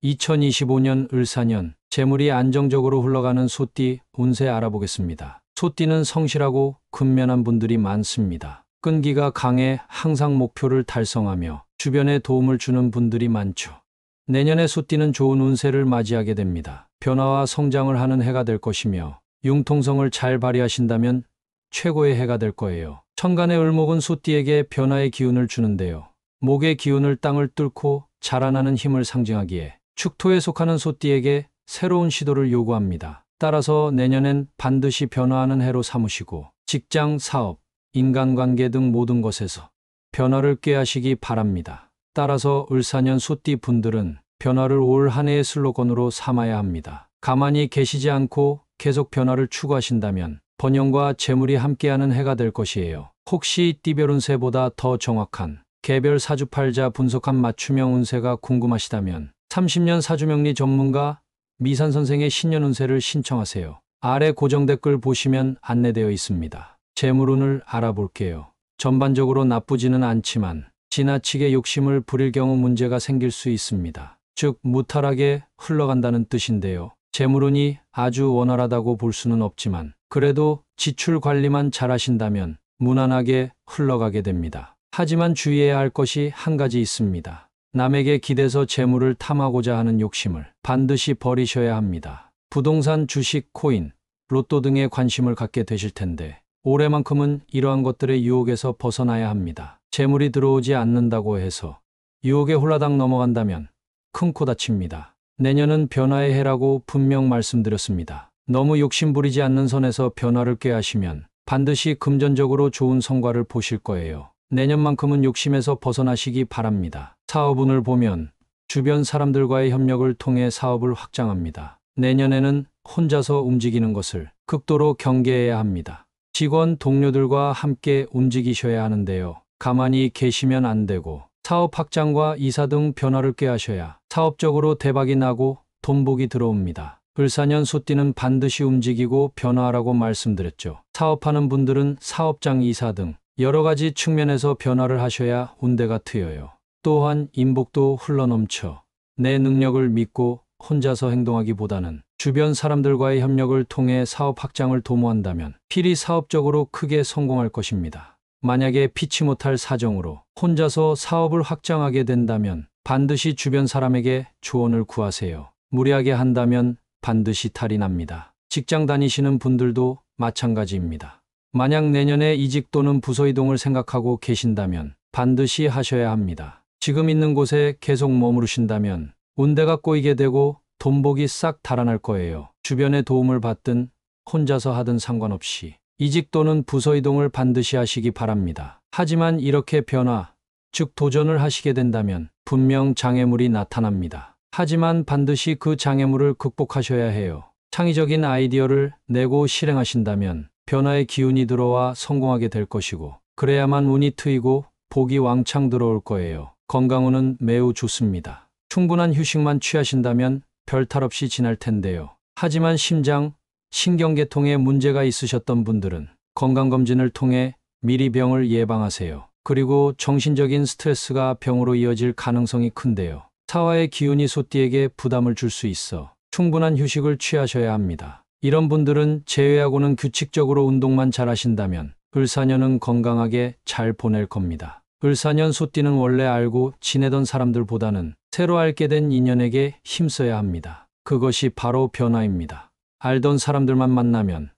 2025년 을사년, 재물이 안정적으로 흘러가는 소띠 운세 알아보겠습니다. 소띠는 성실하고 근면한 분들이 많습니다. 끈기가 강해 항상 목표를 달성하며 주변에 도움을 주는 분들이 많죠. 내년에 소띠는 좋은 운세를 맞이하게 됩니다. 변화와 성장을 하는 해가 될 것이며 융통성을 잘 발휘하신다면 최고의 해가 될 거예요. 천간의 을목은 소띠에게 변화의 기운을 주는데요. 목의 기운을 땅을 뚫고 자라나는 힘을 상징하기에 축토에 속하는 소띠에게 새로운 시도를 요구합니다. 따라서 내년엔 반드시 변화하는 해로 삼으시고 직장, 사업, 인간관계 등 모든 것에서 변화를 꾀하시기 바랍니다. 따라서 을사년 소띠 분들은 변화를 올 한 해의 슬로건으로 삼아야 합니다. 가만히 계시지 않고 계속 변화를 추구하신다면 번영과 재물이 함께하는 해가 될 것이에요. 혹시 띠별 운세보다 더 정확한 개별 사주팔자 분석한 맞춤형 운세가 궁금하시다면 30년 사주명리 전문가 미산 선생의 신년 운세를 신청하세요. 아래 고정 댓글 보시면 안내되어 있습니다. 재물운을 알아볼게요. 전반적으로 나쁘지는 않지만 지나치게 욕심을 부릴 경우 문제가 생길 수 있습니다. 즉 무탈하게 흘러간다는 뜻인데요. 재물운이 아주 원활하다고 볼 수는 없지만 그래도 지출 관리만 잘하신다면 무난하게 흘러가게 됩니다. 하지만 주의해야 할 것이 한 가지 있습니다. 남에게 기대서 재물을 탐하고자 하는 욕심을 반드시 버리셔야 합니다. 부동산, 주식, 코인, 로또 등에 관심을 갖게 되실 텐데 올해만큼은 이러한 것들의 유혹에서 벗어나야 합니다. 재물이 들어오지 않는다고 해서 유혹에 홀라당 넘어간다면 큰 코 다칩니다. 내년은 변화의 해라고 분명 말씀드렸습니다. 너무 욕심부리지 않는 선에서 변화를 꾀하시면 반드시 금전적으로 좋은 성과를 보실 거예요. 내년만큼은 욕심에서 벗어나시기 바랍니다. 사업운을 보면 주변 사람들과의 협력을 통해 사업을 확장합니다. 내년에는 혼자서 움직이는 것을 극도로 경계해야 합니다. 직원, 동료들과 함께 움직이셔야 하는데요. 가만히 계시면 안 되고 사업 확장과 이사 등 변화를 꾀하셔야 사업적으로 대박이 나고 돈복이 들어옵니다. 을사년 소띠는 반드시 움직이고 변화하라고 말씀드렸죠. 사업하는 분들은 사업장 이사 등 여러 가지 측면에서 변화를 하셔야 운대가 트여요. 또한 인복도 흘러넘쳐 내 능력을 믿고 혼자서 행동하기보다는 주변 사람들과의 협력을 통해 사업 확장을 도모한다면 필히 사업적으로 크게 성공할 것입니다. 만약에 피치 못할 사정으로 혼자서 사업을 확장하게 된다면 반드시 주변 사람에게 조언을 구하세요. 무리하게 한다면 반드시 탈이 납니다. 직장 다니시는 분들도 마찬가지입니다. 만약 내년에 이직 또는 부서 이동을 생각하고 계신다면 반드시 하셔야 합니다. 지금 있는 곳에 계속 머무르신다면 운대가 꼬이게 되고 돈복이 싹 달아날 거예요. 주변의 도움을 받든 혼자서 하든 상관없이 이직 또는 부서 이동을 반드시 하시기 바랍니다. 하지만 이렇게 변화, 즉 도전을 하시게 된다면 분명 장애물이 나타납니다. 하지만 반드시 그 장애물을 극복하셔야 해요. 창의적인 아이디어를 내고 실행하신다면 변화의 기운이 들어와 성공하게 될 것이고 그래야만 운이 트이고 복이 왕창 들어올 거예요. 건강운은 매우 좋습니다. 충분한 휴식만 취하신다면 별 탈 없이 지날 텐데요. 하지만 심장, 신경계통에 문제가 있으셨던 분들은 건강검진을 통해 미리 병을 예방하세요. 그리고 정신적인 스트레스가 병으로 이어질 가능성이 큰데요. 사화의 기운이 소띠에게 부담을 줄 수 있어 충분한 휴식을 취하셔야 합니다. 이런 분들은 제외하고는 규칙적으로 운동만 잘 하신다면 을사년은 건강하게 잘 보낼 겁니다. 을사년 소띠는 원래 알고 지내던 사람들보다는 새로 알게 된 인연에게 힘써야 합니다. 그것이 바로 변화입니다. 알던 사람들만 만나면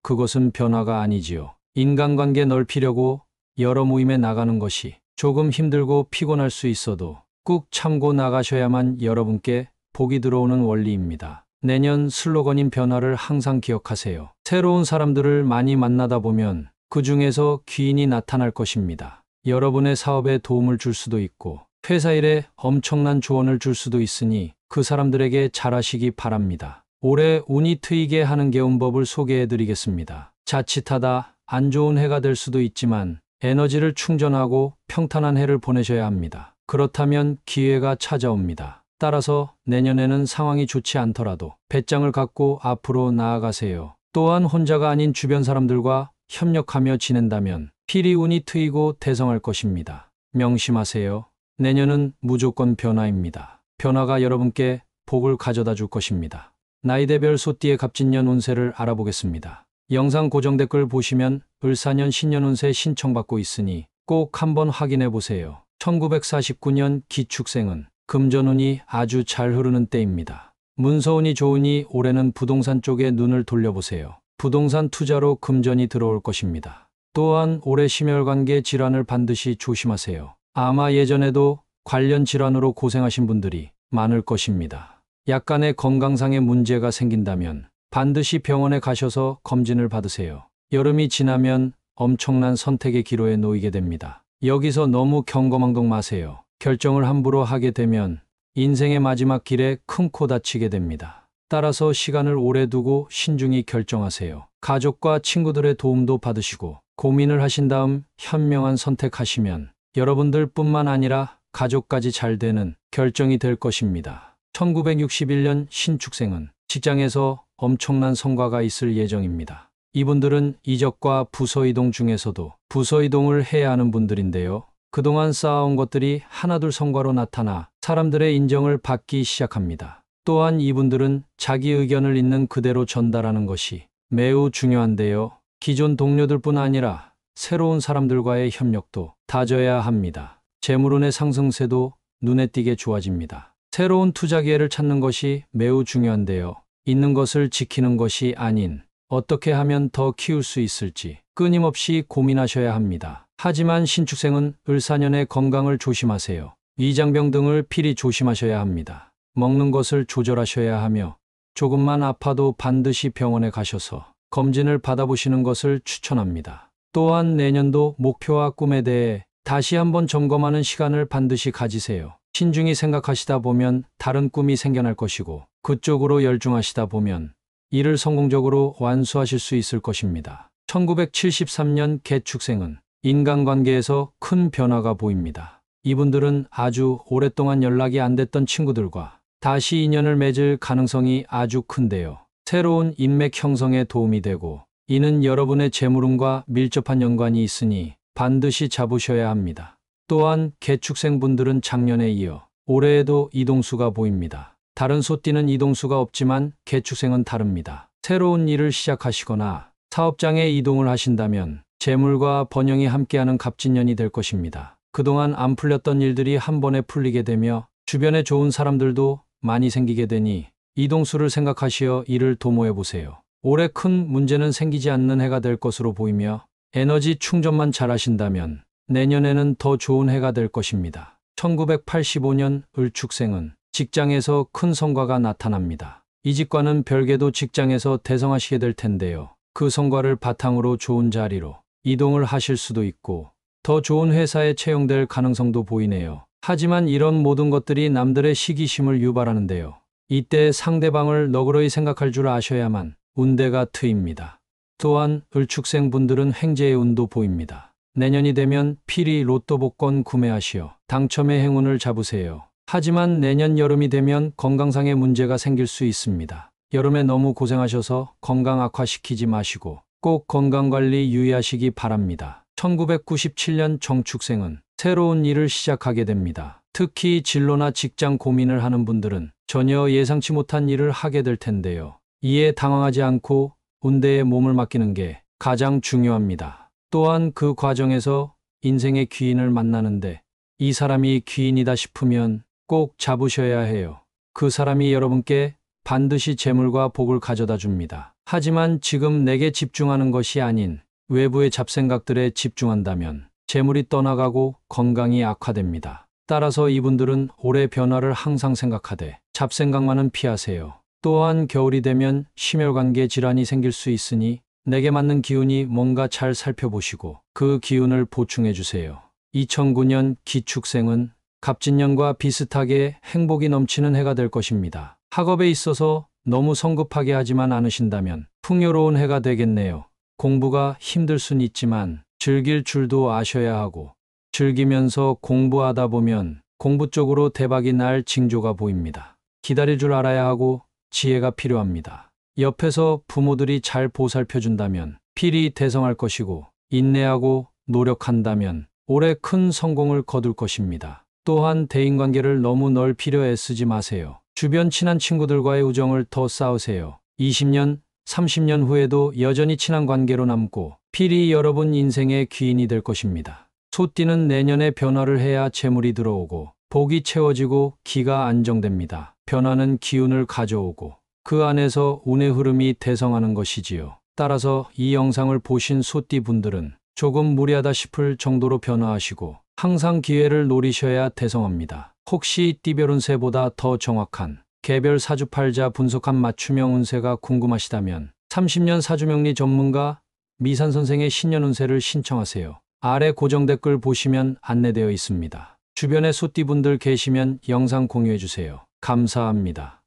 그것은 변화가 아니지요. 인간관계 넓히려고 여러 모임에 나가는 것이 조금 힘들고 피곤할 수 있어도 꾹 참고 나가셔야만 여러분께 복이 들어오는 원리입니다. 내년 슬로건인 변화를 항상 기억하세요. 새로운 사람들을 많이 만나다 보면 그 중에서 귀인이 나타날 것입니다. 여러분의 사업에 도움을 줄 수도 있고 회사 일에 엄청난 조언을 줄 수도 있으니 그 사람들에게 잘하시기 바랍니다. 올해 운이 트이게 하는 개운법을 소개해 드리겠습니다. 자칫하다 안 좋은 해가 될 수도 있지만 에너지를 충전하고 평탄한 해를 보내셔야 합니다. 그렇다면 기회가 찾아옵니다. 따라서 내년에는 상황이 좋지 않더라도 배짱을 갖고 앞으로 나아가세요. 또한 혼자가 아닌 주변 사람들과 협력하며 지낸다면 필히 운이 트이고 대성할 것입니다. 명심하세요. 내년은 무조건 변화입니다. 변화가 여러분께 복을 가져다 줄 것입니다. 나이대별 소띠의 갑진년 운세를 알아보겠습니다. 영상 고정 댓글 보시면 을사년 신년 운세 신청받고 있으니 꼭 한번 확인해 보세요. 1949년 기축생은 금전운이 아주 잘 흐르는 때입니다. 문서운이 좋으니 올해는 부동산 쪽에 눈을 돌려보세요. 부동산 투자로 금전이 들어올 것입니다. 또한 올해 심혈관계 질환을 반드시 조심하세요. 아마 예전에도 관련 질환으로 고생하신 분들이 많을 것입니다. 약간의 건강상의 문제가 생긴다면 반드시 병원에 가셔서 검진을 받으세요. 여름이 지나면 엄청난 선택의 기로에 놓이게 됩니다. 여기서 너무 경거망동 마세요. 결정을 함부로 하게 되면 인생의 마지막 길에 큰 코 다치게 됩니다. 따라서 시간을 오래 두고 신중히 결정하세요. 가족과 친구들의 도움도 받으시고 고민을 하신 다음 현명한 선택하시면 여러분들 뿐만 아니라 가족까지 잘 되는 결정이 될 것입니다. 1961년 신축생은 직장에서 엄청난 성과가 있을 예정입니다. 이분들은 이적과 부서 이동 중에서도 부서 이동을 해야 하는 분들인데요. 그동안 쌓아온 것들이 하나둘 성과로 나타나 사람들의 인정을 받기 시작합니다. 또한 이분들은 자기 의견을 있는 그대로 전달하는 것이 매우 중요한데요. 기존 동료들뿐 아니라 새로운 사람들과의 협력도 다져야 합니다. 재물운의 상승세도 눈에 띄게 좋아집니다. 새로운 투자 기회를 찾는 것이 매우 중요한데요. 있는 것을 지키는 것이 아닌 어떻게 하면 더 키울 수 있을지 끊임없이 고민하셔야 합니다. 하지만 신축생은 을사년의 건강을 조심하세요. 위장병 등을 필히 조심하셔야 합니다. 먹는 것을 조절하셔야 하며 조금만 아파도 반드시 병원에 가셔서 검진을 받아보시는 것을 추천합니다. 또한 내년도 목표와 꿈에 대해 다시 한번 점검하는 시간을 반드시 가지세요. 신중히 생각하시다 보면 다른 꿈이 생겨날 것이고 그쪽으로 열중하시다 보면 이를 성공적으로 완수하실 수 있을 것입니다. 1973년 개축생은 인간관계에서 큰 변화가 보입니다. 이분들은 아주 오랫동안 연락이 안 됐던 친구들과 다시 인연을 맺을 가능성이 아주 큰데요. 새로운 인맥 형성에 도움이 되고 이는 여러분의 재물운과 밀접한 연관이 있으니 반드시 잡으셔야 합니다. 또한 개축생 분들은 작년에 이어 올해에도 이동수가 보입니다. 다른 소띠는 이동수가 없지만 개축생은 다릅니다. 새로운 일을 시작하시거나 사업장에 이동을 하신다면 재물과 번영이 함께하는 갑진년이 될 것입니다. 그동안 안 풀렸던 일들이 한 번에 풀리게 되며 주변에 좋은 사람들도 많이 생기게 되니 이동수를 생각하시어 이를 도모해 보세요. 올해 큰 문제는 생기지 않는 해가 될 것으로 보이며 에너지 충전만 잘 하신다면 내년에는 더 좋은 해가 될 것입니다. 1985년 을축생은 직장에서 큰 성과가 나타납니다. 이직과는 별개도 직장에서 대성하시게 될 텐데요. 그 성과를 바탕으로 좋은 자리로 이동을 하실 수도 있고 더 좋은 회사에 채용될 가능성도 보이네요. 하지만 이런 모든 것들이 남들의 시기심을 유발하는데요. 이때 상대방을 너그러이 생각할 줄 아셔야만 운대가 트입니다. 또한 을축생 분들은 횡재의 운도 보입니다. 내년이 되면 필히 로또 복권 구매하시어 당첨의 행운을 잡으세요. 하지만 내년 여름이 되면 건강상의 문제가 생길 수 있습니다. 여름에 너무 고생하셔서 건강 악화시키지 마시고 꼭 건강관리 유의하시기 바랍니다. 1997년 정축생은 새로운 일을 시작하게 됩니다. 특히 진로나 직장 고민을 하는 분들은 전혀 예상치 못한 일을 하게 될 텐데요. 이에 당황하지 않고 운대에 몸을 맡기는 게 가장 중요합니다. 또한 그 과정에서 인생의 귀인을 만나는데 이 사람이 귀인이다 싶으면 꼭 잡으셔야 해요. 그 사람이 여러분께 반드시 재물과 복을 가져다 줍니다. 하지만 지금 내게 집중하는 것이 아닌 외부의 잡생각들에 집중한다면 재물이 떠나가고 건강이 악화됩니다. 따라서 이분들은 올해 변화를 항상 생각하되 잡생각만은 피하세요. 또한 겨울이 되면 심혈관계 질환이 생길 수 있으니 내게 맞는 기운이 뭔가 잘 살펴보시고 그 기운을 보충해 주세요. 2009년 기축생은 갑진년과 비슷하게 행복이 넘치는 해가 될 것입니다. 학업에 있어서 너무 성급하게 하지만 않으신다면 풍요로운 해가 되겠네요. 공부가 힘들 순 있지만 즐길 줄도 아셔야 하고 즐기면서 공부하다 보면 공부 쪽으로 대박이 날 징조가 보입니다. 기다릴 줄 알아야 하고 지혜가 필요합니다. 옆에서 부모들이 잘 보살펴준다면 필히 대성할 것이고 인내하고 노력한다면 올해 큰 성공을 거둘 것입니다. 또한 대인관계를 너무 넓히려 애쓰지 마세요. 주변 친한 친구들과의 우정을 더 쌓으세요. 20년, 30년 후에도 여전히 친한 관계로 남고 필히 여러분 인생의 귀인이 될 것입니다. 소띠는 내년에 변화를 해야 재물이 들어오고 복이 채워지고 기가 안정됩니다. 변화는 기운을 가져오고 그 안에서 운의 흐름이 대성하는 것이지요. 따라서 이 영상을 보신 소띠 분들은 조금 무리하다 싶을 정도로 변화하시고 항상 기회를 노리셔야 대성합니다. 혹시 띠별 운세보다 더 정확한 개별 사주팔자 분석한 맞춤형 운세가 궁금하시다면 30년 사주명리 전문가 미산 선생의 신년 운세를 신청하세요. 아래 고정 댓글 보시면 안내되어 있습니다. 주변에 소띠분들 계시면 영상 공유해 주세요. 감사합니다.